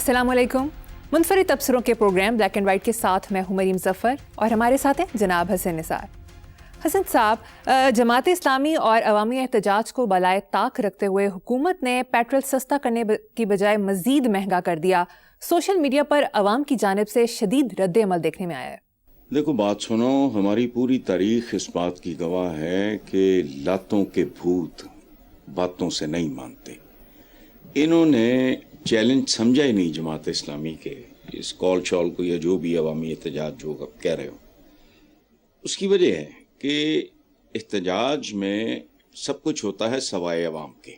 अस्सलाम वालेकुम। मुनफरिद तबसरों के प्रोग्राम ब्लैक एंड वाइट के साथ मैं हूं मरीम ज़फ़र और हमारे साथ हैं जनाब हसन निसार। हसन साहब, जमात इस्लामी और अवामी एहतजाज को बलाए ताक रखते हुए हुकूमत ने पेट्रोल सस्ता करने की बजाय मज़ीद महंगा कर दिया। सोशल मीडिया पर अवाम की जानिब से शदीद रद्द अमल देखने में आया है। देखो, बात सुनो, हमारी पूरी तारीख इस बात की गवाह है कि लातों के भूत बातों से नहीं मानते। इन्होंने चैलेंज समझा ही नहीं जमात इस्लामी के इस कॉल शॉल को, या जो भी अवामी एहतजाज जो आप कह रहे हो। उसकी वजह है कि एहतजाज में सब कुछ होता है सवाए अवाम के,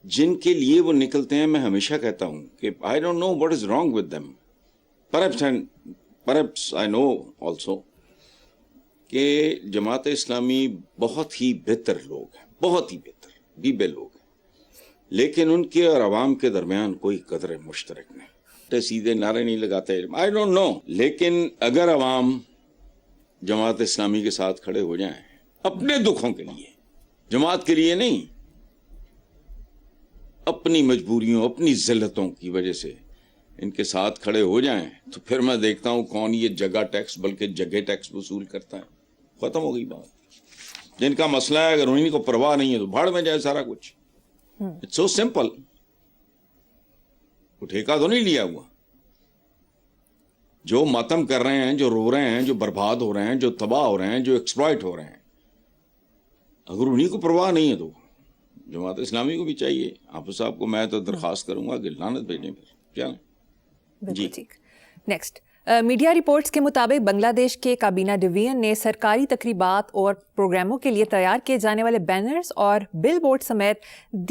जिनके लिए वो निकलते हैं। मैं हमेशा कहता हूँ कि I don't know what is wrong with them, perhaps I know also कि जमात इस्लामी बहुत ही बेहतर लोग हैं, बहुत ही बेहतर बीबे लोग हैं, लेकिन उनके और अवाम के दरमियान कोई कदर मुश्तरक नहीं, सीधे नारे नहीं लगाते। आई डोंट नो, लेकिन अगर अवाम जमात इस्लामी के साथ खड़े हो जाएं अपने दुखों के लिए, जमात के लिए नहीं, अपनी मजबूरियों अपनी जिल्लतों की वजह से इनके साथ खड़े हो जाएं, तो फिर मैं देखता हूं कौन ये जगह टैक्स बल्कि जगह टैक्स वसूल करता है। खत्म हो गई बात। जिनका मसला है, अगर उन्हीं को परवाह नहीं है तो भाड़ में जाए सारा कुछ। It's so simple. वो ठेका तो नहीं लिया हुआ। जो मातम कर रहे हैं, जो रो रहे हैं, जो बर्बाद हो रहे हैं, जो तबाह हो रहे हैं, जो एक्सप्लॉइट हो रहे हैं, अगर उन्हीं को परवाह नहीं है तो जमात इस्लामी को भी चाहिए। आप साहब को मैं तो दरखास्त करूंगा कि लानत भेजें फिर। चलें जी। ठीक। नेक्स्ट, मीडिया रिपोर्ट्स के मुताबिक बांग्लादेश के काबीना डिवीजन ने सरकारी तकरीबात और प्रोग्रामों के लिए तैयार किए जाने वाले बैनर्स और बिल बोर्ड समेत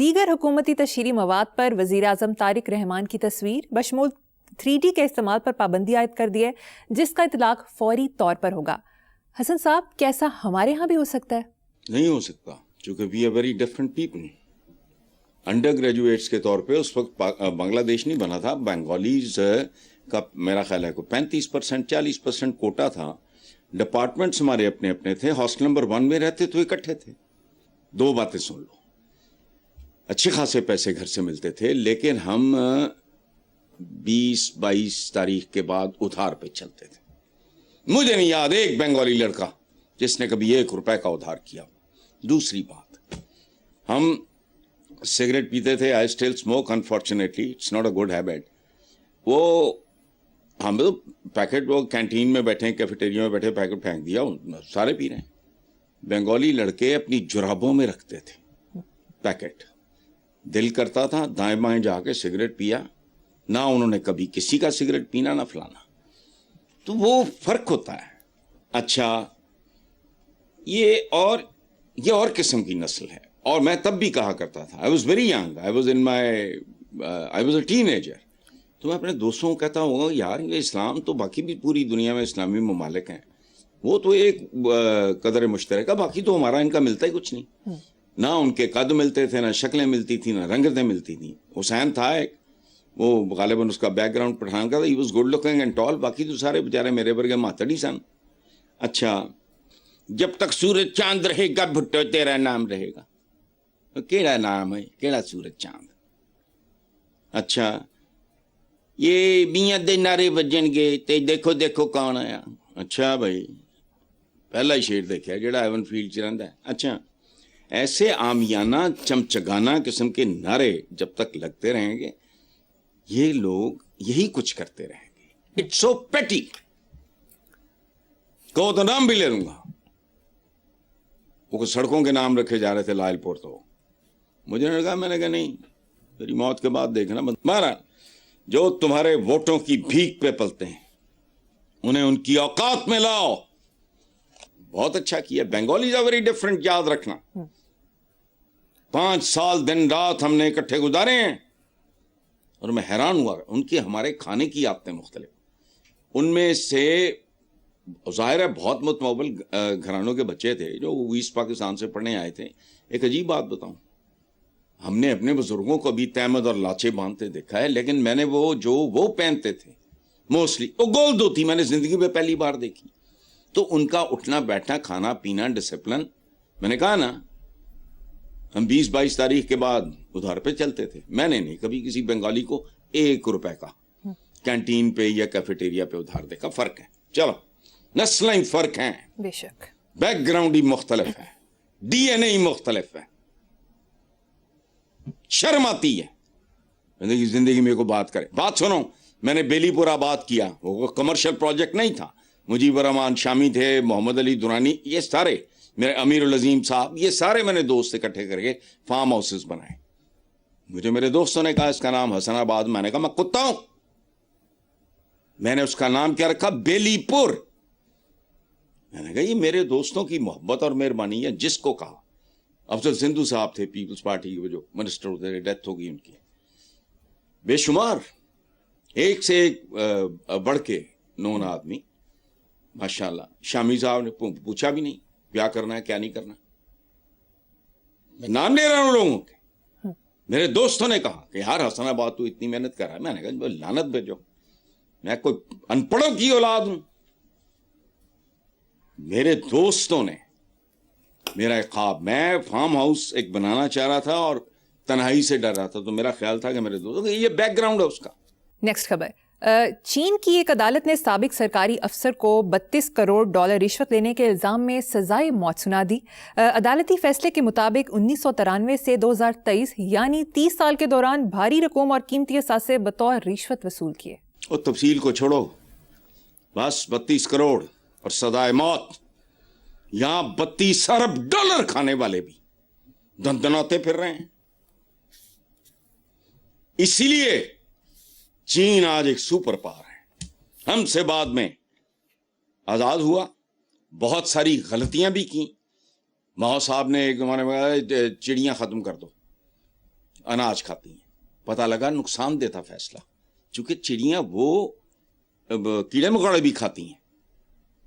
दीगर हुकूमती तशहीरी मवाद पर वज़ीर आज़म तारिक रहमान की तस्वीर बशमूल 3D के इस्तेमाल पर पाबंदी आयद कर दी है, जिसका इतलाक फौरी तौर पर होगा। हसन साहब, क्या ऐसा हमारे यहाँ भी हो सकता है? नहीं हो सकता, क्योंकि we are very different people. Undergraduates के तौर पे उस वक्त बांग्लादेश नहीं बना था। बंगालीज का मेरा ख्याल है को 35% 40% कोटा था। डिपार्टमेंट्स हमारे अपने अपने थे। हॉस्टल नंबर 1 में रहते तो इकट्ठे थे। दो बातें सुन लो, अच्छे खासे पैसे घर से मिलते थे, लेकिन हम 20-22 तारीख के बाद उधार पे चलते थे। मुझे नहीं याद एक बंगाली लड़का जिसने कभी 1 रुपए का उधार किया। दूसरी बात, हम सिगरेट पीते थे। I still smoke, unfortunately it's not a good habit. वो हम तो पैकेट, वो कैंटीन में बैठे, कैफेटेरिया में बैठे, पैकेट फेंक दिया, सारे पी रहे हैं। बंगाली लड़के अपनी जुराबों में रखते थे पैकेट। दिल करता था दाएं बाएं जाके सिगरेट पिया, ना उन्होंने कभी किसी का सिगरेट पीना ना फलाना। तो वो फर्क होता है। अच्छा, ये और किस्म की नस्ल है। और मैं तब भी कहा करता था, I was very young, I was a teenager, तो मैं अपने दोस्तों को कहता हूँ, यार ये इस्लाम तो बाकी भी पूरी दुनिया में इस्लामी ममालिक हैं, वो तो एक कदर मुश्तरक है, बाकी तो हमारा इनका मिलता ही कुछ नहीं। ना उनके कद मिलते थे, ना शक्लें मिलती थी, ना रंगतें मिलती थी। हुसैन था एक, वो गालिबन उसका बैकग्राउंड पठान का था, he was good looking and tall, बाकी तो सारे बेचारे मेरे वर्गे मातड़ी सन। अच्छा, जब तक सूरज चांद रहेगा भुट्टो तेरा नाम रहेगा। केड़ा नाम है, केड़ा सूरज चांद। अच्छा, ये मियां दे नारे वजणगे ते देखो देखो कौन आया। अच्छा भाई, पहला ही शेर देखा जेड़ा एवन फील्ड च रहिंदा है। अच्छा, ऐसे आमियाना चमचगाना किस्म के नारे जब तक लगते रहेंगे, ये लोग यही कुछ करते रहेंगे। इट्स सो पेटी। कहो तो नाम भी ले लूंगा। वो सड़कों के नाम रखे जा रहे थे लालपुर, तो मुझे नहीं लगा, मैंने कहा नहीं, मेरी मौत के बाद देखना। महाराज, जो तुम्हारे वोटों की भीख पे पलते हैं उन्हें उनकी औकात में लाओ। बहुत अच्छा किया। बंगालीज आर वेरी डिफरेंट, याद रखना। 5 साल दिन रात हमने इकट्ठे गुजारे हैं, और मैं हैरान हुआ उनके हमारे खाने की आदतें मुख्तलिफ। उनमें से ज़ाहिर है बहुत मुतमौल घरानों के बच्चे थे जो ईस्ट पाकिस्तान से पढ़ने आए थे। एक अजीब बात बताऊं, हमने अपने बुजुर्गों को भी तहमद और लाचे बांधते देखा है, लेकिन मैंने वो पहनते थे मोस्टली, वो गोल धोती मैंने जिंदगी में पहली बार देखी। तो उनका उठना बैठना, खाना पीना, डिसिप्लिन, मैंने कहा ना, हम 20-22 तारीख के बाद उधार पे चलते थे। मैंने नहीं कभी किसी बंगाली को 1 रुपए का कैंटीन पे या कैफेटेरिया पे उधार देगा, फर्क है। चलो, नस्लें ही फर्क हैं, बेशक, बैकग्राउंड ही मुख्तलिफ है, DNA ही मुख्तलिफ है। शर्म आती है जिंदगी में को बात करे। बात सुनो, मैंने बेलीपुर आबाद किया, वो कमर्शियल प्रोजेक्ट नहीं था। मुजीबर रहमान शामी थे, मोहम्मद अली दुरानी, ये सारे मेरे, अमीरुल अजीम साहब, ये सारे मैंने दोस्त इकट्ठे करके फार्म हाउसेस बनाए। मुझे मेरे दोस्तों ने कहा इसका नाम हसनाबाद, मैंने कहा मैं कुत्ता हूं, मैंने उसका नाम क्या रखा, बेलीपुर। मैंने कहा ये मेरे दोस्तों की मोहब्बत और मेहरबानी है। जिसको कहा, अफजल सिंधु साहब थे पीपल्स पार्टी के जो मिनिस्टर होते, डेथ हो गई उनकी। बेशुमार एक से एक बढ़ के नौन आदमी, माशाल्लाह। शामी साहब ने पूछा भी नहीं क्या करना है क्या नहीं करना, मैं नाम ले रहा हूं लोगों के। मेरे दोस्तों ने कहा कि यार हसनाबाद तू इतनी मेहनत कर रहा है। मैंने कहा लानत भेजो, मैं कोई अनपढ़ों की औलाद हूं। मेरे दोस्तों ने मेरा एक ख्वाब, मैं फार्म हाउस एक बनाना चाह रहा था और तन्हाई से डर रहा था, तो मेरा ख्याल था कि मेरे दोस्तों, ये बैकग्राउंड है उसका। नेक्स्ट खबर, चीन की एक अदालत ने साबिक सरकारी अफसर को $32 करोड़ रिश्वत लेने के इल्जाम में सजाए मौत सुना दी। अदालती फैसले के मुताबिक 1993 से 2023 यानी 30 साल के दौरान भारी रकम और कीमती असासे बतौर रिश्वत वसूल किए। और तफसील को छोड़ो, बस 32 करोड़ और सजाए मौत। यहां $32 अरब खाने वाले भी दंदनाते फिर रहे हैं। इसीलिए चीन आज एक सुपर पावर है। हमसे बाद में आजाद हुआ, बहुत सारी गलतियां भी की। माओ साहब ने एक जमाने में कहा चिड़ियां खत्म कर दो, अनाज खाती हैं। पता लगा नुकसान देता फैसला, चूंकि चिड़ियां वो कीड़े मकोड़े भी खाती हैं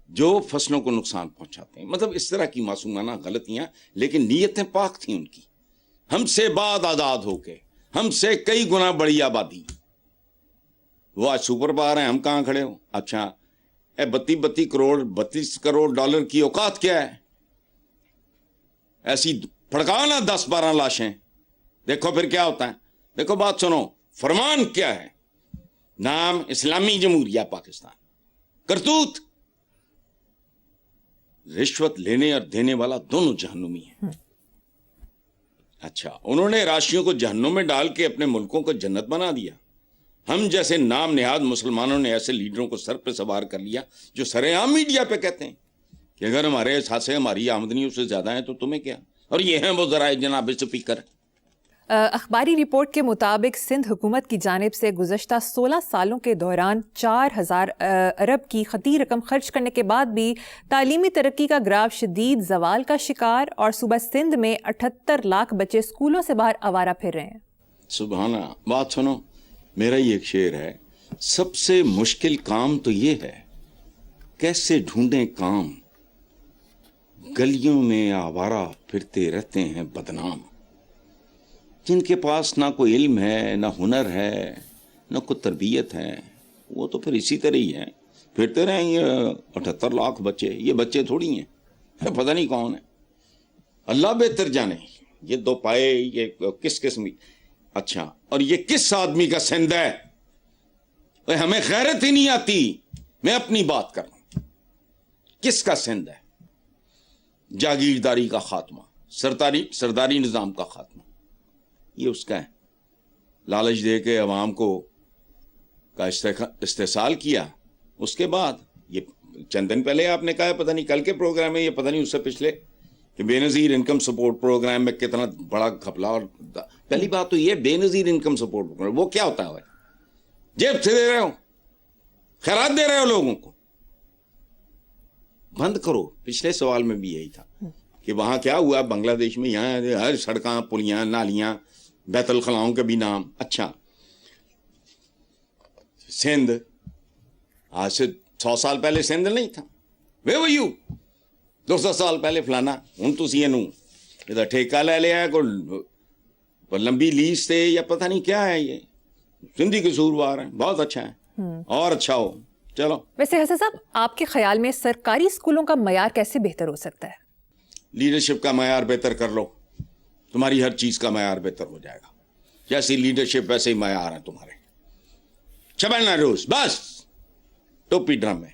जो फसलों को नुकसान पहुंचाते हैं। मतलब इस तरह की मासूमाना गलतियां, लेकिन नीयतें पाक थी उनकी। हमसे बाद आजाद होके हमसे कई गुना बड़ी आबादी, वो आज सुपर पावर है, हम कहां खड़े हो। अच्छा, 32 करोड़ डॉलर की औकात क्या है? ऐसी फड़काओ ना 10-12 लाशें, देखो फिर क्या होता है। देखो बात सुनो, फरमान क्या है, नाम इस्लामी जमहूरिया पाकिस्तान, करतूत रिश्वत लेने और देने वाला दोनों जहन्नुमी है। अच्छा, उन्होंने राशियों को जहन्नुम में डाल के अपने मुल्कों को जन्नत बना दिया। हम जैसे नाम निहाद मुसलमानों ने ऐसे लीडरों को सर पे सवार कर लिया जो सरेआम मीडिया पे कहते हैं कि अगर हमारे एहसास हमारी आमदनी उससे ज्यादा है तो तुम्हें क्या। और ये हैं वो जरा जनाब स्पीकर। अखबारी रिपोर्ट के मुताबिक सिंध हुकूमत की जानिब से गुज़श्ता 16 सालों के दौरान 4000 अरब की खती रकम खर्च करने के बाद भी तालीमी तरक्की का ग्राफ शदीद जवाल का शिकार, और सुबह सिंध में 78 लाख बच्चे स्कूलों से बाहर आवारा फिर रहे हैं। सुभाना। बात सुनो, मेरा ही एक शेर है, सबसे मुश्किल काम तो ये है कैसे ढूंढें काम, गलियों में आवारा फिरते रहते हैं बदनाम। जिनके पास ना कोई इल्म है, ना हुनर है, ना कोई तरबियत है, वो तो फिर इसी तरह ही है, फिरते रहेंगे। 78 लाख बच्चे, ये बच्चे थोड़ी हैं, पता नहीं कौन है, अल्लाह बेहतर जाने। ये दो पाए, ये किस किस्म। अच्छा, और ये किस आदमी का सिंध है? हमें गैरत ही नहीं आती। मैं अपनी बात कर रहा हूं, किसका सिंध है? जागीरदारी का खात्मा, सरदारी निजाम का खात्मा, ये उसका है। लालच दे के अवाम को का इस्तेसाल किया। उसके बाद ये चंद दिन पहले आपने कहा, पता नहीं कल के प्रोग्राम में, ये पता नहीं उससे पिछले, कि बेनज़ीर इनकम सपोर्ट प्रोग्राम में कितना बड़ा घपला। और पहली बात तो ये, बेनज़ीर इनकम सपोर्ट प्रोग्राम वो क्या होता है? जेब से दे रहे हो, खैरात दे रहे हो लोगों को, बंद करो। पिछले सवाल में भी यही था कि वहां क्या हुआ बांग्लादेश में, यहाँ हर सड़कां, पुलियां, नालियां, बैतुल खलाओं के भी नाम। अच्छा, सिंध आज से 100 साल पहले सिंध नहीं था। वे वो यू 200 साल पहले फलाना, हूं तुसी इनू ਇਹਦਾ ठेका ले लिया, कोई लंबी लीज से या पता नहीं क्या है। ये सिंधी कसूरवार है, बहुत अच्छा है और अच्छा हो। चलो, वैसे हसन साहब, आपके ख्याल में सरकारी स्कूलों का मयार कैसे बेहतर हो सकता है? लीडरशिप का मयार बेहतर कर लो, तुम्हारी हर चीज का मयार बेहतर हो जाएगा। जैसी लीडरशिप वैसे ही मयार है तुम्हारे। चबलना रोज, बस टोपी ड्रम में।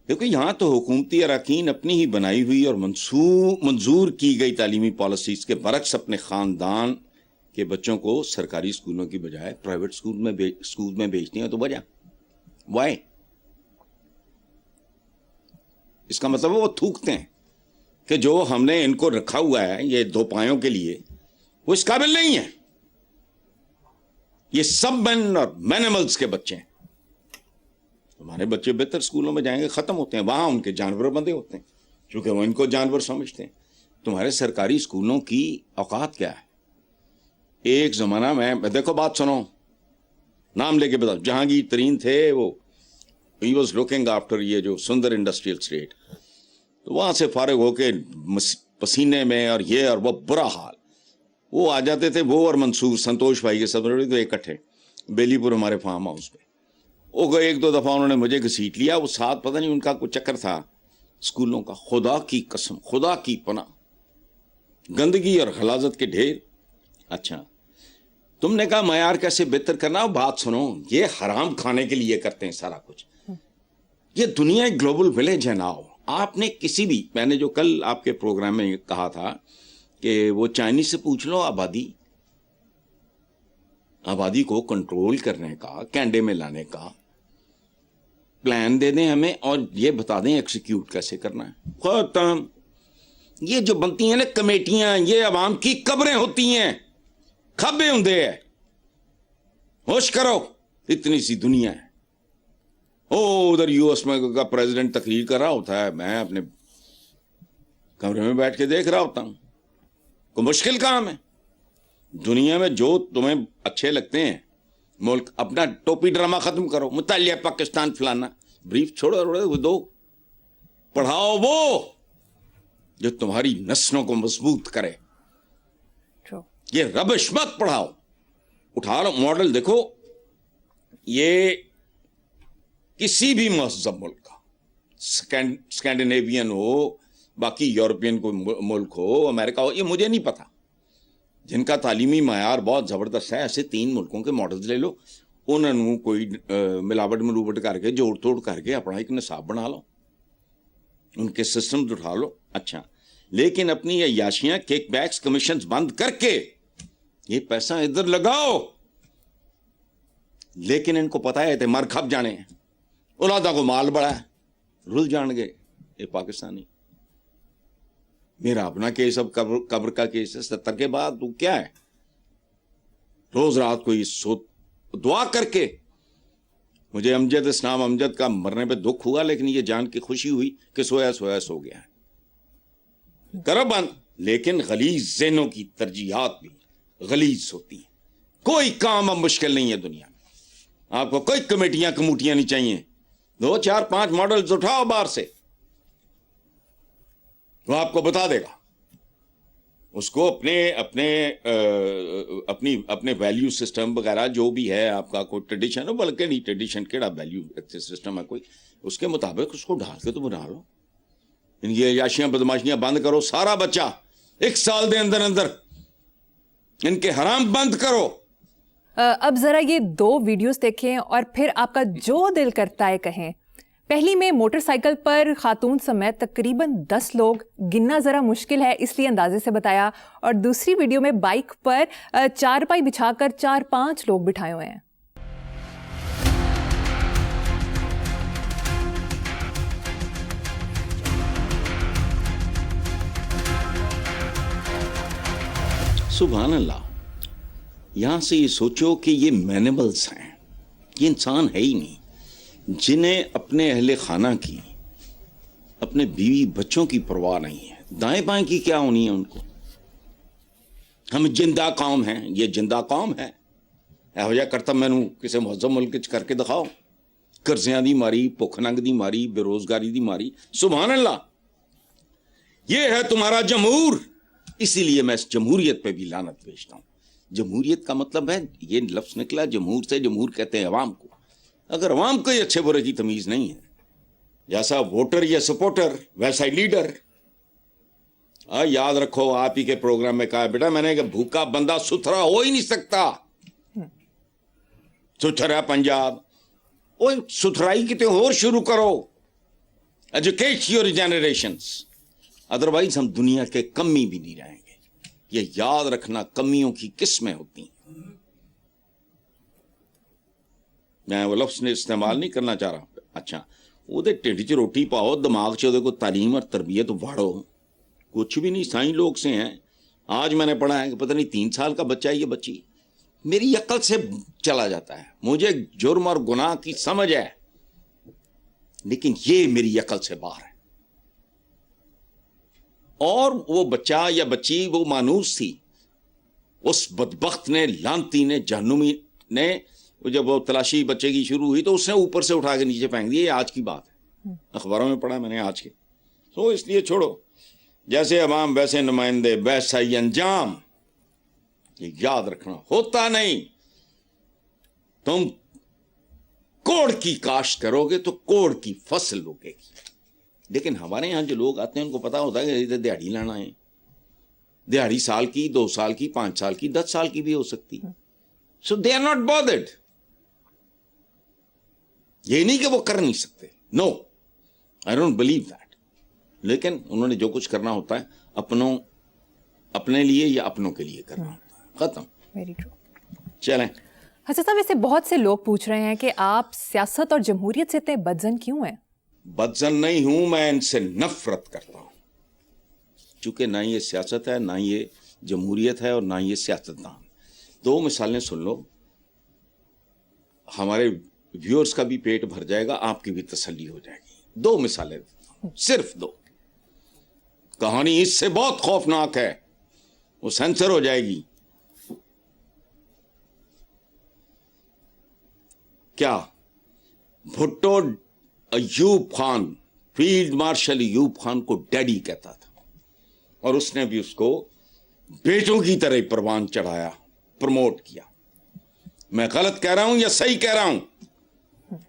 देखो यहां तो हुकूमती अरकान अपनी ही बनाई हुई और मंजूर की गई तालीमी पॉलिसीज के बरक्स अपने खानदान के बच्चों को सरकारी स्कूलों की बजाय प्राइवेट स्कूल में भेजते हैं। तो वजह वाई? इसका मतलब वो थूकते हैं कि जो हमने इनको रखा हुआ है ये दो पायों के लिए, वो इस काबिल नहीं है। ये सब मैन और मैनिमल्स के बच्चे हैं। हमारे बच्चे बेहतर स्कूलों में जाएंगे, खत्म होते हैं, वहां उनके जानवर बंधे होते हैं क्योंकि वो इनको जानवर समझते हैं। तुम्हारे सरकारी स्कूलों की औकात क्या है? एक जमाना में, देखो बात सुनो, नाम लेके बताओ, जहांगीर तरीन थे, वो ही वॉज लुकिंग आफ्टर ये जो सुंदर इंडस्ट्रियल स्टेट, तो वहां से फारिग होके पसीने में और ये और वो बुरा हाल, वो आ जाते थे, वो और मंसूर संतोष भाई के सब तो इकट्ठे बेलीपुर हमारे फार्म हाउस पे। वो गए, एक दो दफा उन्होंने मुझे घसीट लिया, वो साथ पता नहीं उनका कुछ चक्कर था स्कूलों का। खुदा की कसम, खुदा की पनाह, गंदगी और गलाजत के ढेर। अच्छा, तुमने कहा मयार कैसे बेहतर करना? बात सुनो, ये हराम खाने के लिए करते हैं सारा कुछ। ये दुनिया एक ग्लोबल विलेज है ना। आपने किसी भी, मैंने जो कल आपके प्रोग्राम में कहा था कि वो चाइनीज से पूछ लो, आबादी को कंट्रोल करने का, कैंडे में लाने का प्लान दे दें हमें और ये बता दें एक्सिक्यूट कैसे करना है, खत्म। ये जो बनती हैं ना कमेटियां, ये अवाम की कब्रें होती हैं, खब्बे होंगे हैं। होश करो, इतनी सी दुनिया है। ओ उधर यूएस में का प्रेसिडेंट तकरीर कर रहा होता है, मैं अपने कमरे में बैठ के देख रहा होता हूं। कोई मुश्किल काम है? दुनिया में जो तुम्हें अच्छे लगते हैं मुल्क, अपना टोपी ड्रामा खत्म करो, मुतालिया पाकिस्तान फलाना, ब्रीफ छोड़ो, दो पढ़ाओ वो जो तुम्हारी नस्लों को मजबूत करे। ये रबिश मत पढ़ाओ। उठा लो मॉडल, देखो ये किसी भी महजब मुल्क का, स्कैंडिनेवियन हो, बाकी यूरोपियन कोई मुल्क हो, अमेरिका हो, ये मुझे नहीं पता, जिनका तालीमी मायार बहुत जबरदस्त है, ऐसे 3 मुल्कों के मॉडल्स ले लो, उन्होंने कोई मिलावट करके जोड़ तोड़ करके अपना एक निसाब बना लो, उनके सिस्टम्स उठा लो। अच्छा, लेकिन अपनी ये याशियां, किकबैक्स, कमीशंस बंद करके ये पैसा इधर लगाओ। लेकिन इनको पता है थे मर खप जाने, औलादा को माल बड़ा है, रुल जान गए ये पाकिस्तानी। मेरा अपना केस अब कब्र का केस है 70 के बाद। तू क्या है, रोज रात को दुआ करके, मुझे अमजद इस्लाम अमजद का मरने पे दुख हुआ, लेकिन ये जान के खुशी हुई कि सोया सोया सो गया है। करो बंद। लेकिन गलीज ज़हनों की तरजीहात भी गलीज होती है। कोई काम अब मुश्किल नहीं है दुनिया में। आपको कोई कमेटियां कमूटियां नहीं चाहिए, 2 4 5 मॉडल्स उठाओ बाहर से, वो आपको बता देगा। उसको अपने वैल्यू सिस्टम वगैरह जो भी है, आपका कोई ट्रेडिशन हो, बल्कि नहीं ट्रेडिशन केड़ा वैल्यू सिस्टम है कोई, उसके मुताबिक उसको ढाल के तो बना लो। ये याशियां बदमाशियां बंद करो। सारा बच्चा 1 साल के अंदर अंदर इनके हराम बंद करो। अब जरा ये 2 वीडियोस देखें और फिर आपका जो दिल करता है कहें। पहली में मोटरसाइकिल पर खातून समेत तकरीबन 10 लोग, गिनना ज़रा मुश्किल है इसलिए अंदाजे से बताया, और दूसरी वीडियो में बाइक पर चारपाई बिछाकर 4-5 लोग बिठाए हुए हैं। सुभान अल्लाह। यहां से ये सोचो कि ये मैनिमल्स हैं, ये इंसान है ही नहीं, जिन्हें अपने अहले खाना की, अपने बीवी बच्चों की परवाह नहीं है, दाएं बाएं की क्या होनी है उनको। हम जिंदा कौम हैं, ये जिंदा कौम है। ਇਹੋ ਜਿਹਾ ਕਰਤਬ ਮੈਨੂੰ ਕਿਸੇ ਮੁਹੱਜ਼ਮ ਮੁਲਕ 'ਚ ਕਰਕੇ ਦਿਖਾਓ। ਕਰਜ਼ਿਆਂ ਦੀ ਮਾਰੀ, ਭੁੱਖ ਨੰਗ ਦੀ ਮਾਰੀ, बेरोजगारी ਦੀ मारी। सुभान अल्लाह। ये है तुम्हारा जमहूर। इसीलिए मैं इस जमहूरियत पे भी लानत भेजता हूँ। जमहूरियत का मतलब है, ये लफ्ज निकला जमहूर से, जमहूर कहते हैं अवाम को। अगर अवाम को अच्छे बुरे की तमीज नहीं है, जैसा वोटर या सपोर्टर वैसा ही लीडर। याद रखो, आप ही के प्रोग्राम में कहा बेटा मैंने कि भूखा बंदा सुथरा हो ही नहीं सकता। सुथरा पंजाब, वो सुथराई कितने और शुरू करो, एजुकेट योर जनरेशंस, अदरवाइज हम दुनिया के कमी भी नहीं रहेंगे। ये याद रखना, कमियों की किस्में होती हैं। मैं वो लफ्ज़ ने इस्तेमाल नहीं करना चाह रहा। अच्छा, ਉਹਦੇ ਢਿੱਡ 'ਚ रोटी पाओ, दिमाग 'ਚ ਉਹਦੇ को तालीम और तरबियत वाड़ो, कुछ भी नहीं। साईं लोग से हैं। आज मैंने पढ़ा है कि पता नहीं 3 साल का बच्चा है, ये बच्ची मेरी अक्ल से चला जाता है। मुझे जुर्म और गुनाह की समझ है, लेकिन ये मेरी अक्ल से बाहर है। और वो बच्चा या बच्ची वो मानूस थी, उस बदबख्त ने, लानती ने, जहन्नुमी ने, जब वो तलाशी बच्चे की शुरू हुई तो उसने ऊपर से उठा के नीचे फेंक दिया। ये आज की बात है, अखबारों में पढ़ा मैंने आज के। तो इसलिए छोड़ो, जैसे अवाम वैसे नुमाइंदे वैसा ही अंजाम। ये याद रखना, होता नहीं। तुम कोड़ की काश्त करोगे तो कोड़ की फसल उगेगी। लेकिन हमारे यहाँ जो लोग आते हैं उनको पता होता है कि दिहाड़ी लाना है। दिहाड़ी साल की, 2 साल की, 5 साल की, 10 साल की भी हो सकती। So they are not bothered. ये नहीं कि वो कर नहीं सकते, no, I don't believe that. लेकिन उन्होंने जो कुछ करना होता है अपने लिए या अपनों के लिए करना होता है। खत्म। Very true. चलें। अच्छा साहब, वैसे बहुत से लोग पूछ रहे हैं कि आप सियासत और जमहूरियत से इतने बदजन क्यों हैं? बदजन नहीं हूं मैं, इनसे नफरत करता हूं। चूंकि ना ये सियासत है, ना ये जमहूरियत है, और ना ये सियासतदान। 2 मिसालें सुन लो, हमारे व्यूअर्स का भी पेट भर जाएगा, आपकी भी तसल्ली हो जाएगी। 2 मिसालें, सिर्फ 2। कहानी इससे बहुत खौफनाक है, वो सेंसर हो जाएगी। क्या भुट्टो अयूब खान, फील्ड मार्शल अयूब खान को डैडी कहता था, और उसने भी उसको बेटों की तरह परवान चढ़ाया, प्रमोट किया। मैं गलत कह रहा हूं या सही कह रहा हूं?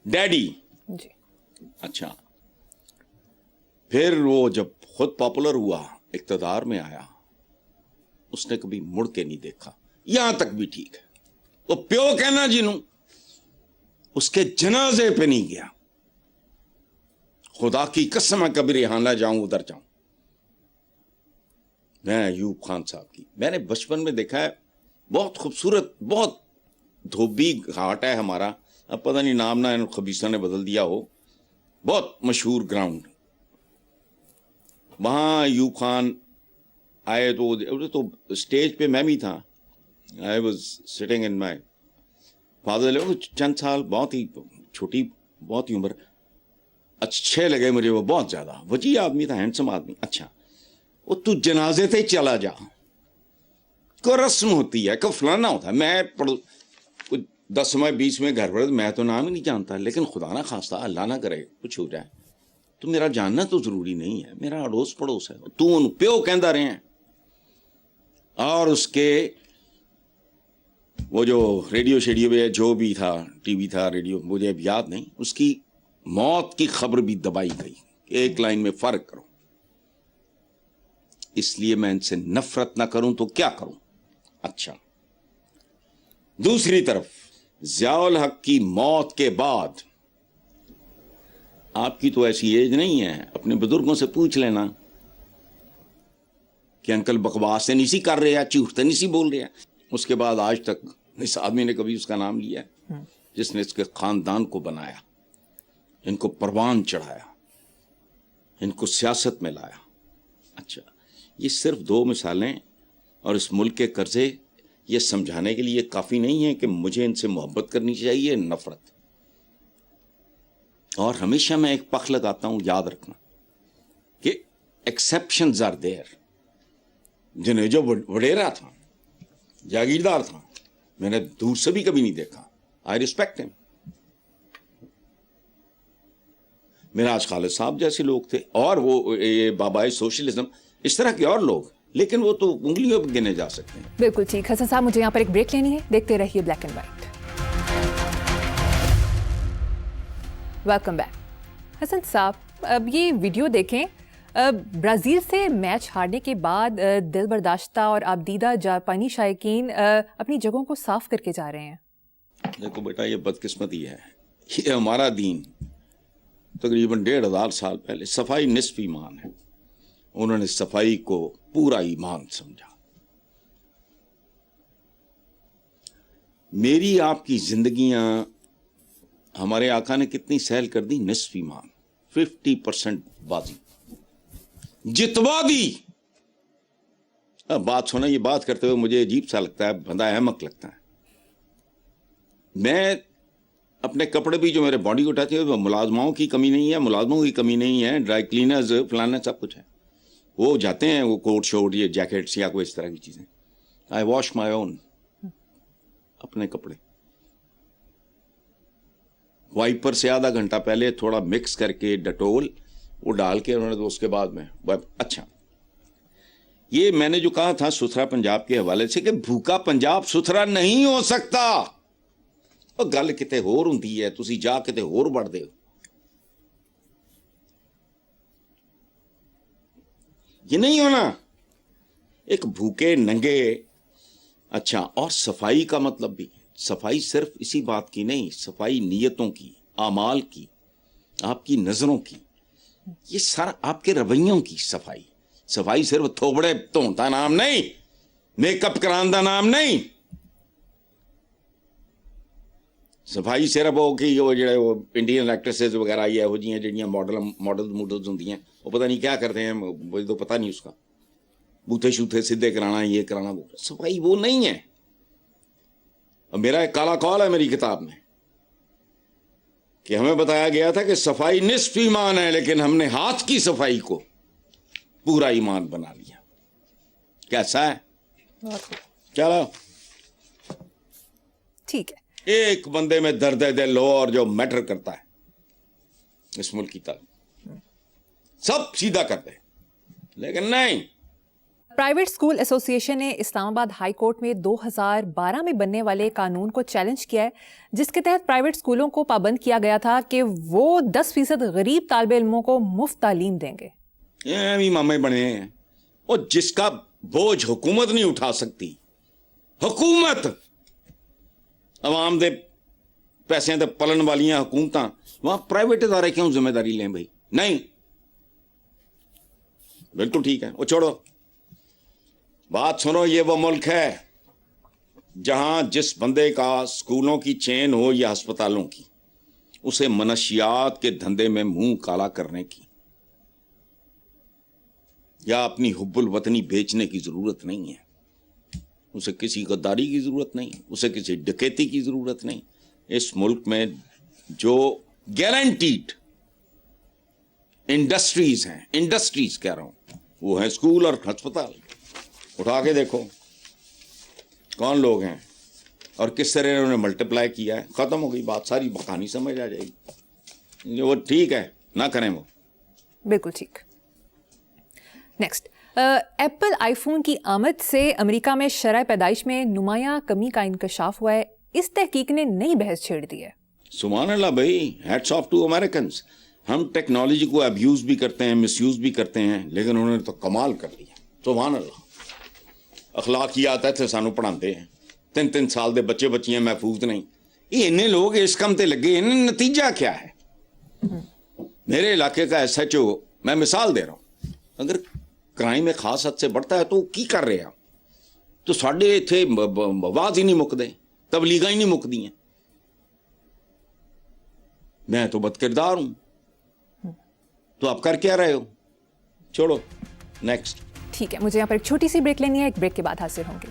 डैडी जी। अच्छा, फिर वो जब खुद पॉपुलर हुआ, इक्तदार में आया, उसने कभी मुड़ के नहीं देखा। यहां तक भी ठीक है, वो प्यो कहना जिन्हों, उसके जनाजे पे नहीं गया। खुदा की कसम है, कभी रिहाना जाऊं उधर जाऊं। मैं अयूब खान साहब की मैंने बचपन में देखा है, बहुत खूबसूरत, बहुत धोबी घाट है हमारा, अब पता नहीं नाम ना इन खबीसा ने बदल दिया हो, बहुत मशहूर ग्राउंड। वहां अयूब खान आए तो स्टेज पे मैं भी था। I was sitting in my father, चंद साल, बहुत ही छोटी, बहुत ही उम्र, अच्छे लगे मुझे वो, बहुत ज्यादा वजी आदमी था, हैंडसम आदमी। अच्छा, वो तू जनाजे थे चला जा, को रस्म होती है, को फलाना होता है। मैं कुछ 10वें 20वें घर पर, मैं तो नाम ही नहीं जानता, लेकिन खुदा ना खास्ता, अल्लाह ना करे कुछ हो जाए तो मेरा जानना तो जरूरी नहीं है, मेरा अड़ोस पड़ोस है। तू उन प्यो कहता रहे हैं। और उसके वो जो रेडियो शेडियो पे जो भी था, टीवी था, रेडियो, मुझे अब याद नहीं, उसकी मौत की खबर भी दबाई गई, एक लाइन में फर्क करो। इसलिए मैं इनसे नफरत ना करूं तो क्या करूं? अच्छा, दूसरी तरफ ज़ियाउल हक की मौत के बाद, आपकी तो ऐसी एज नहीं है, अपने बुजुर्गों से पूछ लेना कि अंकल बकवास नहीं सी कर रहे हैं, झूठ नहीं सी बोल रहे हैं। उसके बाद आज तक इस आदमी ने कभी उसका नाम लिया है जिसने इसके खानदान को बनाया, इनको परवान चढ़ाया, इनको सियासत में लाया। अच्छा, ये सिर्फ 2 मिसालें, और इस मुल्क के कर्जे ये समझाने के लिए काफ़ी नहीं है कि मुझे इनसे मोहब्बत करनी चाहिए, नफरत। और हमेशा मैं एक पख लगाता हूं, याद रखना कि एक्सेप्शंस आर देयर। जिन्हें जो वडेरा था, जागीरदार था, मैंने दूर से भी कभी नहीं देखा, I respect him. Miraj Khalid साहब जैसे लोग थे, और वो ये बाबाए सोशलिज्म, इस तरह के और लोग, लेकिन वो तो उंगलियों पर गिने जा सकते हैं। बिल्कुल ठीक। हसन साहब, मुझे यहाँ पर एक ब्रेक लेनी है, देखते रहिए black and white. Welcome back. Hasan साहब, अब ये वीडियो देखें, ब्राज़ील से मैच हारने के बाद दिल बर्दाश्ता और आबदीदा जापानी शायकीन अपनी जगहों को साफ करके जा रहे हैं। देखो बेटा, ये बदकिस्मती है, ये हमारा दीन तकरीबन 1500 साल पहले, सफाई निस्फ ईमान है, उन्होंने सफाई को पूरा ईमान समझा। मेरी आपकी जिंदगियां हमारे आका ने कितनी सहल कर दी, निस्फ ईमान, 50% बाजी जितवा दी। अब बात सुना, ये बात करते हुए मुझे अजीब सा लगता है, बंदा अहमक लगता है। मैं अपने कपड़े भी जो मेरे बॉडी को टच है, मुलाजमाओं की कमी नहीं है, मुलाजमों की कमी नहीं है, ड्राई क्लीनर्स फलाना सब कुछ है, वो जाते हैं, वो कोट शोट, ये जैकेट्स या कोई इस तरह की चीजें। आई वॉश माई ओन, अपने कपड़े वाइपर से आधा घंटा पहले थोड़ा मिक्स करके डेटोल वो डाल के उन्होंने, तो उसके बाद में अच्छा। ये मैंने जो कहा था सुथरा पंजाब के हवाले से कि भूखा पंजाब सुथरा नहीं हो सकता, और गल किते होर हुंदी है, तुसी जा किते होर बढ़दे हो। ये नहीं होना, एक भूखे नंगे। अच्छा, और सफाई का मतलब भी, सफाई सिर्फ इसी बात की नहीं, सफाई नीयतों की, आमाल की, आपकी नजरों की, ये सारा आपके रवैयों की सफाई। सफाई सिर्फ थोबड़े धोण दा नाम नहीं, मेकअप कराने दा नाम नहीं। सफाई सिर्फ वो कि वो जो इंडियन एक्ट्रेसेस वगैरह ये हो जी जिहड़ियां मॉडल्स होंदियां, वो पता नहीं क्या करते हैं, मुझे तो पता नहीं उसका, बूथे शूथे सीधे कराना, ये कराना, वो सफाई वो नहीं है। और मेरा एक काला कौल है मेरी किताब में कि हमें बताया गया था कि सफाई निस्फ ईमान है, लेकिन हमने हाथ की सफाई को पूरा ईमान बना लिया। कैसा है? चलो ठीक है। एक बंदे में दर्द दिल हो और जो मैटर करता है इस मुल्क की तरफ, सब सीधा करते हैं, लेकिन नहीं। प्राइवेट स्कूल एसोसिएशन ने इस्लामाबाद हाई कोर्ट में 2012 में बनने वाले कानून को चैलेंज किया है, जिसके तहत प्राइवेट स्कूलों को पाबंद किया गया था कि वो 10% गरीब तालिब इल्मों को मुफ्त तालीम देंगे। ये भी मामे बने हैं, और जिसका बोझ हुकूमत नहीं उठा सकती, हुकूमत अवाम दे पैसे ते पलन वालियां हुकूमतां, वहां प्राइवेट इदारे क्यों जिम्मेदारी लें भाई? नहीं, बिल्कुल ठीक है, वो छोड़ो। बात सुनो, ये वो मुल्क है जहां जिस बंदे का स्कूलों की चेन हो या अस्पतालों की, उसे मनशियात के धंधे में मुंह काला करने की या अपनी हुब्बुल वतनी बेचने की जरूरत नहीं है। उसे किसी गद्दारी की जरूरत नहीं, उसे किसी डकैती की जरूरत नहीं। इस मुल्क में जो गारंटीड इंडस्ट्रीज हैं, इंडस्ट्रीज कह रहा हूं, वो है स्कूल और अस्पताल। उठा के देखो कौन लोग हैं और किस तरह इन्होंने मल्टीप्लाई किया है, खत्म हो गई बात, सारी कहानी समझ आ जाएगी। वो ठीक है, ना करें वो। बिल्कुल ठीक। नेक्स्ट, एप्पल आईफोन की आमद से अमेरिका में शरह पैदाइश में नुमायां कमी का इंकशाफ हुआ है। इस तहकीक ने नई बहस छेड़ दी है। सुभान अल्लाह भाई, हैट्स ऑफ टू अमेरिकन्स। हम टेक्नोलॉजी को अब्यूज भी करते हैं, मिसयूज भी करते हैं, लेकिन उन्होंने तो कमाल कर लिया। सुभान अल्लाह। अखलाकियात है सानू पढ़ाते हैं, 3-3 साल के बच्चे बच्चियां महफूज नहीं। ये इन्ने लोग इस काम ते लगे, इन्हें नतीजा क्या है? मेरे इलाके का SHO, मैं मिसाल दे रहा हूं, अगर क्राइम में खास हद से बढ़ता है तो की कर रहे हैं? तो साढ़े इत्थे आवाज ही नहीं मुकदे, तबलीगा ही नहीं मुकदी हैं। मैं तो बदकिरदार हूं, तो आप कर क्या रहे हो? छोड़ो, नेक्स्ट। ठीक है, मुझे यहाँ पर एक छोटी सी ब्रेक लेनी है, एक ब्रेक के बाद हाजिर होंगे।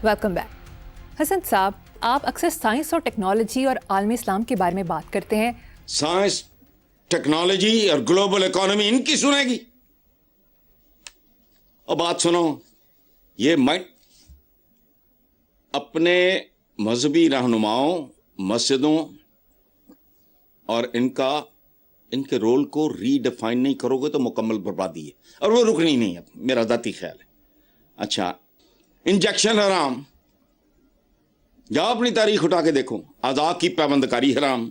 Welcome back. हसन साहब, आप अक्सर साइंस और टेक्नोलॉजी और आलमी इस्लाम के बारे में बात करते हैं। साइंस, टेक्नोलॉजी और ग्लोबल इकोनॉमी इनकी सुनेगी? और बात सुनो, ये माइंड अपने मजहबी रहनुमाओं, मस्जिदों और इनके रोल को रीडिफाइन नहीं करोगे तो मुकम्मल बर्बादी है, और वो रुकनी नहीं है, मेरा जाती ख्याल है। अच्छा, इंजेक्शन हराम, जाओ अपनी तारीख उठा के देखो, आज़ाद की पाबंदकारी हराम।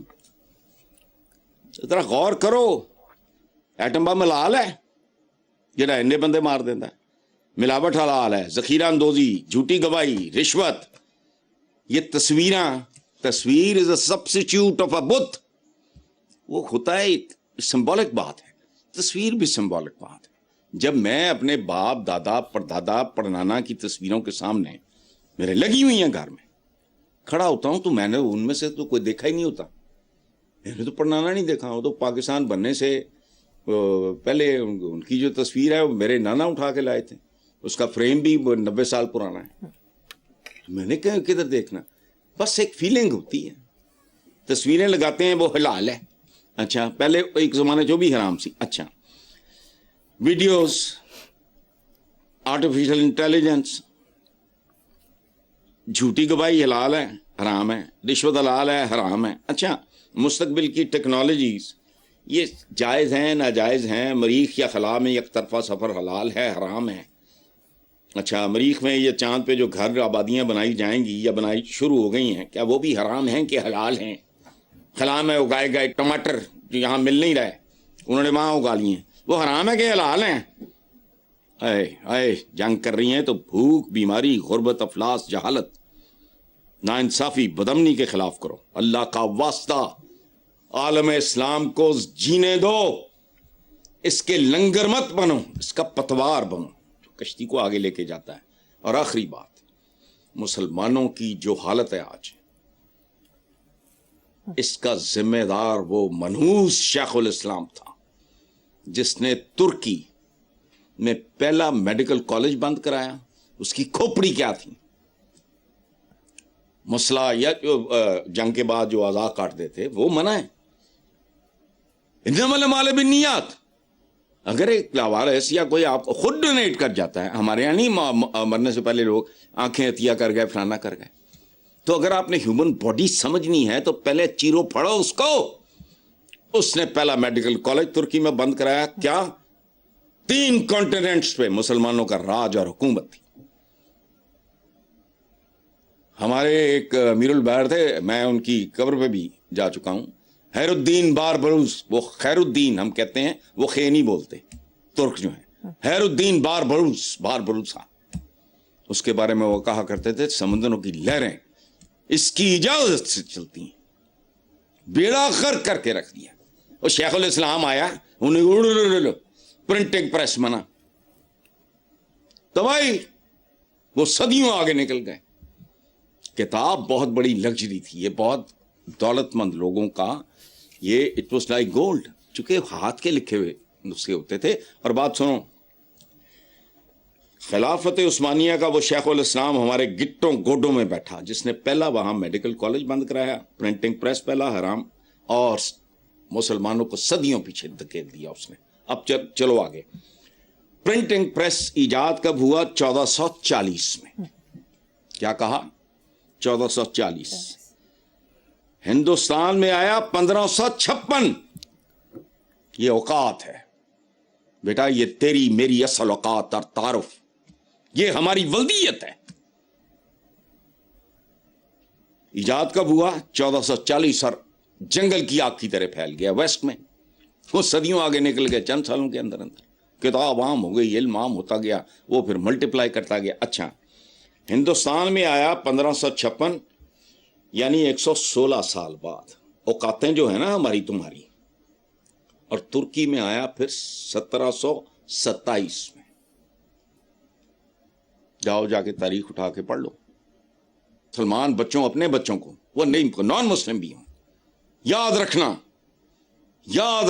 जरा गौर करो, एटम बम हलाल है जिहड़ा इन्ने बंदे मार देंदा, ملاوٹ حلال ہے, ذخیرہ اندوزی, جھوٹی گواہی, رشوت, یہ تصویر از اے سبسٹیوٹ آف اے بت. وہ ہوتا ہے سمبولک بات ہے, تصویر بھی سمبولک بات ہے. جب میں اپنے باپ دادا پردادا پڑنانا کی تصویروں کے سامنے میرے لگی ہوئی ہیں گھر میں کھڑا ہوتا ہوں تو میں نے ان میں سے تو کوئی دیکھا ہی نہیں ہوتا. میں نے تو پڑنانا نہیں دیکھا. وہ تو پاکستان بننے سے پہلے ان کی جو تصویر ہے وہ میرے نانا اٹھا کے لائے تھے, اس کا فریم بھی 90 سال پرانا ہے. میں نے کہا کدھر دیکھنا, بس ایک فیلنگ ہوتی ہے. تصویریں لگاتے ہیں وہ حلال ہے, اچھا پہلے ایک زمانے جو بھی حرام سی. اچھا ویڈیوز, آرٹیفیشل انٹیلیجنس, جھوٹی گواہی حلال ہے حرام ہے, رشوت حلال ہے حرام ہے. اچھا مستقبل کی ٹیکنالوجیز یہ جائز ہیں ناجائز ہیں, مریخ یا خلا میں یک طرفہ سفر حلال ہے حرام ہے. اچھا مریخ میں یہ چاند پہ جو گھر آبادیاں بنائی جائیں گی یا بنائی شروع ہو گئی ہیں, کیا وہ بھی حرام ہیں کہ حلال ہیں؟ خلا میں اگائے گئے ٹماٹر جو یہاں مل نہیں رہے, انہوں نے وہاں اگا لیے ہیں, وہ حرام ہے کہ حلال ہیں؟ اے جنگ کر رہی ہیں تو بھوک, بیماری, غربت, افلاس, جہالت, ناانصافی, بدامنی کے خلاف کرو. اللہ کا واسطہ عالم اسلام کو جینے دو, اس کے لنگر مت بنو, اس کا پتوار بنو جو کشتی کو آگے لے کے جاتا ہے. اور آخری بات, مسلمانوں کی جو حالت ہے آج, اس کا ذمہ دار وہ منحوس شیخ الاسلام تھا جس نے ترکی میں پہلا میڈیکل کالج بند کرایا. اس کی کھوپڑی کیا تھی؟ مسئلہ یا جو جنگ کے بعد جو اعضاء کاٹتے تھے وہ منع ہے. انما الاعمال بالنیات. اگر ایک لاوارث یا کوئی آپ خود ڈونیٹ کر جاتا ہے, ہمارے یہاں نہیں مرنے سے پہلے لوگ آنکھیں عطیہ کر گئے فلانا کر گئے, تو اگر آپ نے ہیومن باڈی سمجھنی ہے تو پہلے چیرو پھڑو اس کو. اس نے پہلا میڈیکل کالج ترکی میں بند کرایا. کیا 3 کانٹیننٹس پہ مسلمانوں کا راج اور حکومت تھی. ہمارے ایک امیر البحر تھے, میں ان کی قبر پہ بھی جا چکا ہوں, خیر الدین بار بروز. وہ خیر الدین ہم کہتے ہیں, وہ خے نہیں بولتے ترک جو ہیں. خیر الدین بار بروز صاحب, اس کے بارے میں وہ کہا کرتے تھے سمندروں کی لہریں اس کی اجازت سے چلتی ہیں, بیڑا غرق کر کے رکھ دیا. وہ شیخ الاسلام آیا, انہیں پرنٹنگ پریس منا تباہی, وہ صدیوں آگے نکل گئے. کتاب بہت بڑی لگژری تھی, یہ بہت دولت مند لوگوں کا, یہ اٹ واز لائک گولڈ, چونکہ ہاتھ کے لکھے ہوئے نسخے ہوتے تھے. اور بات سنو, خلافت عثمانیہ کا وہ شیخ الاسلام ہمارے گٹوں گوڈوں میں بیٹھا جس نے پہلا وہاں میڈیکل کالج بند کرایا, پرنٹنگ پریس پہلا حرام, اور مسلمانوں کو صدیوں پیچھے دھکیل دیا اس نے. اب چلو آگے. پرنٹنگ پریس ایجاد کب ہوا؟ 1440 میں. کیا کہا؟ 1440. ہندوستان میں آیا 1556. یہ اوقات ہے بیٹا, یہ تیری میری اصل اوقات اور تعارف, یہ ہماری ولدیت ہے. ایجاد کب ہوا؟ 1440, اور جنگل کی آگ کی طرح پھیل گیا ویسٹ میں. وہ صدیوں آگے نکل گئے چند سالوں کے اندر اندر. کتاب عام ہو گئی, علم عام ہوتا گیا, وہ پھر ملٹیپلائی کرتا گیا. اچھا ہندوستان میں آیا 1556, یعنی 116 سال بعد. اوقاتیں جو ہیں نا ہماری تمہاری. اور ترکی میں آیا پھر 1727 میں. جاؤ جا کے تاریخ اٹھا کے پڑھ لو. سلمان بچوں, اپنے بچوں کو, وہ نہیں نان مسلم بھی ہوں, یاد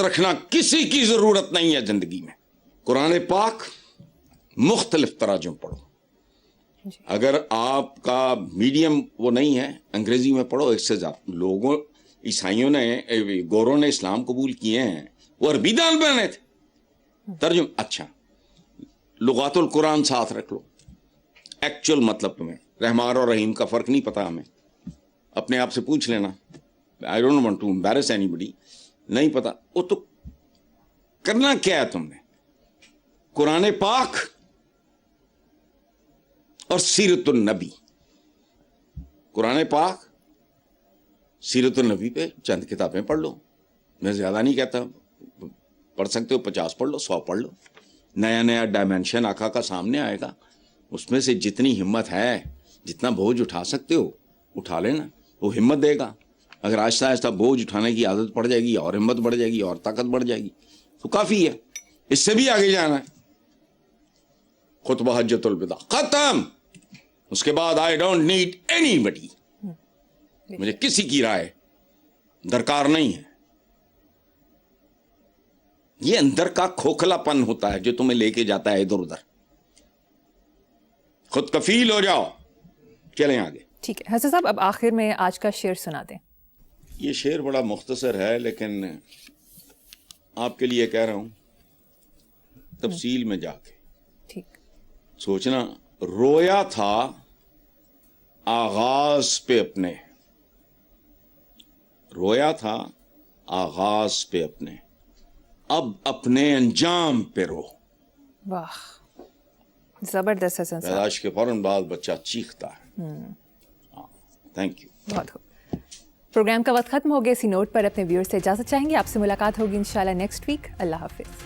رکھنا کسی کی ضرورت نہیں ہے زندگی میں. قرآن پاک مختلف تراجم پڑھو. اگر آپ کا میڈیم وہ نہیں ہے, انگریزی میں پڑھو. اس سے زیادہ لوگوں, عیسائیوں نے, گوروں نے اسلام قبول کیے ہیں, وہ عربی دان بنے تھے ترجم. اچھا لغات القرآن ساتھ رکھ لو. ایکچوئل مطلب تمہیں رحمان اور رحیم کا فرق نہیں پتا ہمیں, اپنے آپ سے پوچھ لینا. I don't want to embarrass anybody. نہیں پتا. وہ تو کرنا کیا ہے تم نے؟ قرآن پاک اور سیرت النبی. قرآن پاک, سیرت النبی پہ چند کتابیں پڑھ لو. میں زیادہ نہیں کہتا, پڑھ سکتے ہو 50 پڑھ لو, 100 پڑھ لو, نیا نیا ڈائمینشن آقا کا سامنے آئے گا. اس میں سے جتنی ہمت ہے, جتنا بوجھ اٹھا سکتے ہو اٹھا لینا, وہ ہمت دے گا. اگر آہستہ آہستہ بوجھ اٹھانے کی عادت پڑ جائے گی اور ہمت بڑھ جائے گی اور طاقت بڑھ جائے گی تو کافی ہے. اس سے بھی آگے جانا ہے. خطبہ حجۃ الوداع ختم. اس کے بعد آئی ڈونٹ نیڈ اینی بڈی, مجھے کسی کی رائے درکار نہیں ہے. یہ اندر کا کھوکھلا پن ہوتا ہے جو تمہیں لے کے جاتا ہے ادھر ادھر. خود کفیل ہو جاؤ, چلیں آگے. ٹھیک ہے حسن صاحب, اب آخر میں آج کا شعر سنا دیں. یہ شعر بڑا مختصر ہے لیکن آپ کے لیے کہہ رہا ہوں تفصیل میں جا کے. ٹھیک. سوچنا, رویا تھا آغاز پہ اپنے, رویا تھا آغاز پہ اپنے, اب اپنے انجام پہ رو. واہ, زبردست حسن صاحب. پیدائش کے فوراً بعد بچہ چیختا ہے. Thank you. بہت خوب. پروگرام کا وقت ختم ہو گیا. اسی نوٹ پر اپنے ویورز سے اجازت چاہیں گے. آپ سے ملاقات ہوگی انشاءاللہ نیکسٹ ویک. اللہ حافظ.